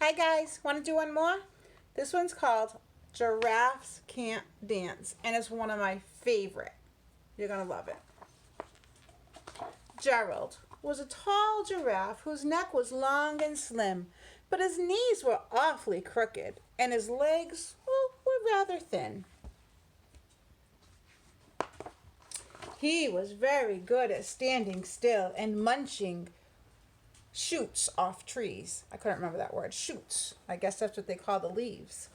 Hi guys, want to do one more? This one's called Giraffes Can't Dance, and it's one of my favorite. You're going to love it. Gerald was a tall giraffe whose neck was long and slim, but his knees were awfully crooked, and his legs, were rather thin. He was very good at standing still and munching shoots off trees. I couldn't remember that word. Shoots. I guess that's what they call the leaves.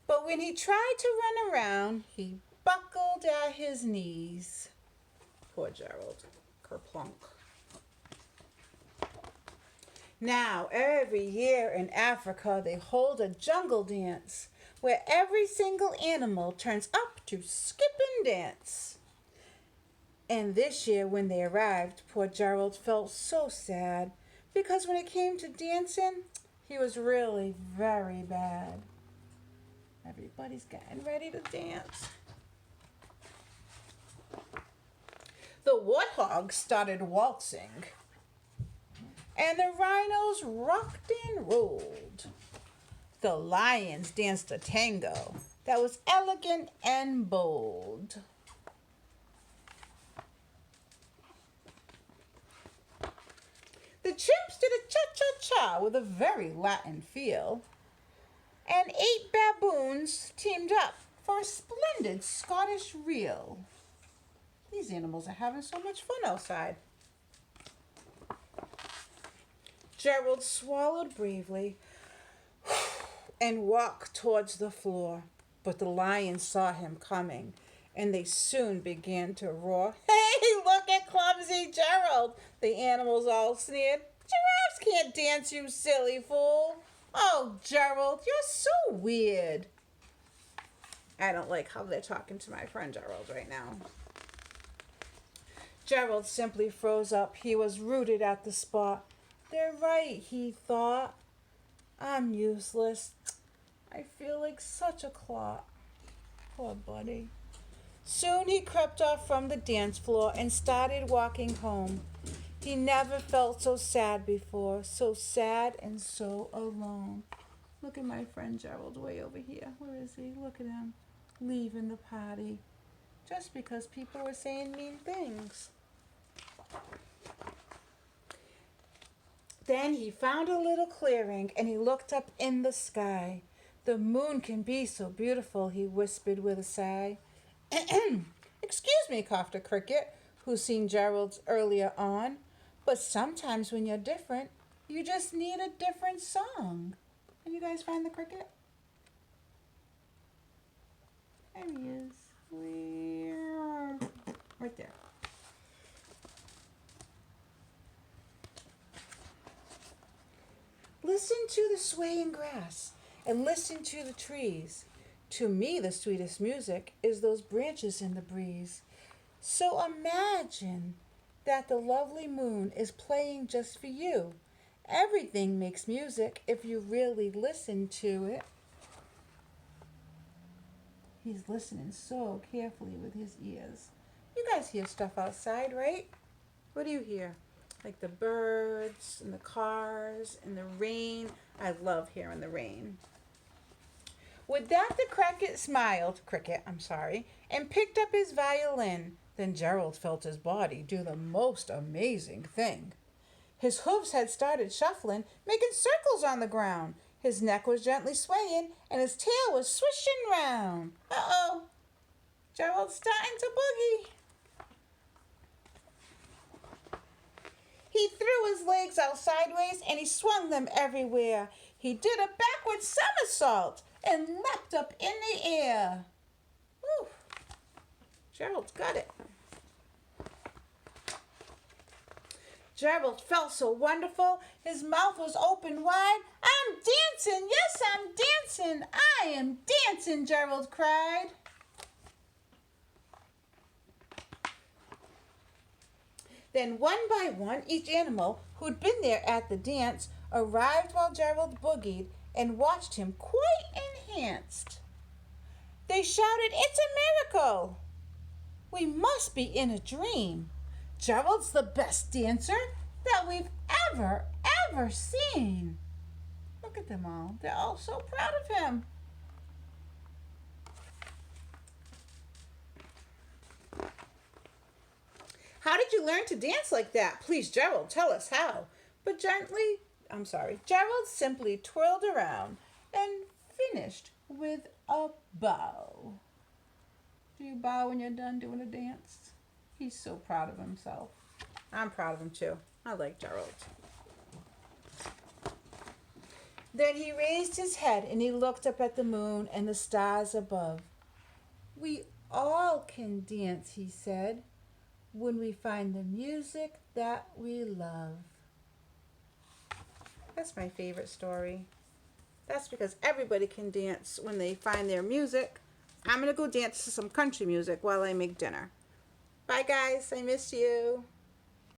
But when he tried to run around, he buckled at his knees. Poor Gerald. Kerplunk. Now, every year in Africa, they hold a jungle dance where every single animal turns up to skip and dance. And this year, when they arrived, poor Gerald felt so sad because when it came to dancing, he was really very bad. Everybody's getting ready to dance. The warthogs started waltzing, and the rhinos rocked and rolled. The lions danced a tango that was elegant and bold. The chimps did a cha-cha-cha with a very Latin feel. And 8 baboons teamed up for a splendid Scottish reel. These animals are having so much fun outside. Gerald swallowed bravely and walked towards the floor. But the lions saw him coming, and they soon began to roar. Hey, look at clumsy Gerald! The animals all sneered. Giraffes can't dance, you silly fool. Oh, Gerald, you're so weird. I don't like how they're talking to my friend Gerald right now. Gerald simply froze up. He was rooted at the spot. They're right, he thought. I'm useless. I feel like such a clot. Poor buddy. Soon he crept off from the dance floor and started walking home. He never felt so sad before, so sad and so alone. Look at my friend Gerald way over here. Where is he? Look at him, leaving the party just because people were saying mean things. Then he found a little clearing and he looked up in the sky. The moon can be so beautiful, he whispered with a sigh. Excuse me, coughed a cricket, who's seen Gerald earlier on. But sometimes when you're different, you just need a different song. Can you guys find the cricket? There he is. Right there. Listen to the swaying grass and listen to the trees. To me, the sweetest music is those branches in the breeze. So imagine that the lovely moon is playing just for you. Everything makes music if you really listen to it. He's listening so carefully with his ears. You guys hear stuff outside, right? What do you hear? Like the birds and the cars and the rain. I love hearing the rain. With that, the cricket, and picked up his violin. Then Gerald felt his body do the most amazing thing. His hooves had started shuffling, making circles on the ground. His neck was gently swaying, and his tail was swishing round. Uh-oh, Gerald's starting to boogie. He threw his legs out sideways, and he swung them everywhere. He did a backward somersault and leapt up in the air. Woo! Gerald's got it. Gerald felt so wonderful. His mouth was open wide. I'm dancing. Yes, I'm dancing. I am dancing, Gerald cried. Then one by one, each animal who'd been there at the dance arrived while Gerald boogied and watched him quite enhanced. They shouted, "It's a miracle! We must be in a dream. Gerald's the best dancer that we've ever seen." Look at them all. They're all so proud of him. How did you learn to dance like that? Please, Gerald, tell us how. But Gerald simply twirled around and finished with a bow. Do you bow when you're done doing a dance? He's so proud of himself. I'm proud of him too. I like Gerald. Then he raised his head and he looked up at the moon and the stars above. We all can dance, he said, when we find the music that we love. That's my favorite story. That's because everybody can dance when they find their music. I'm going to go dance to some country music while I make dinner. Bye, guys. I miss you.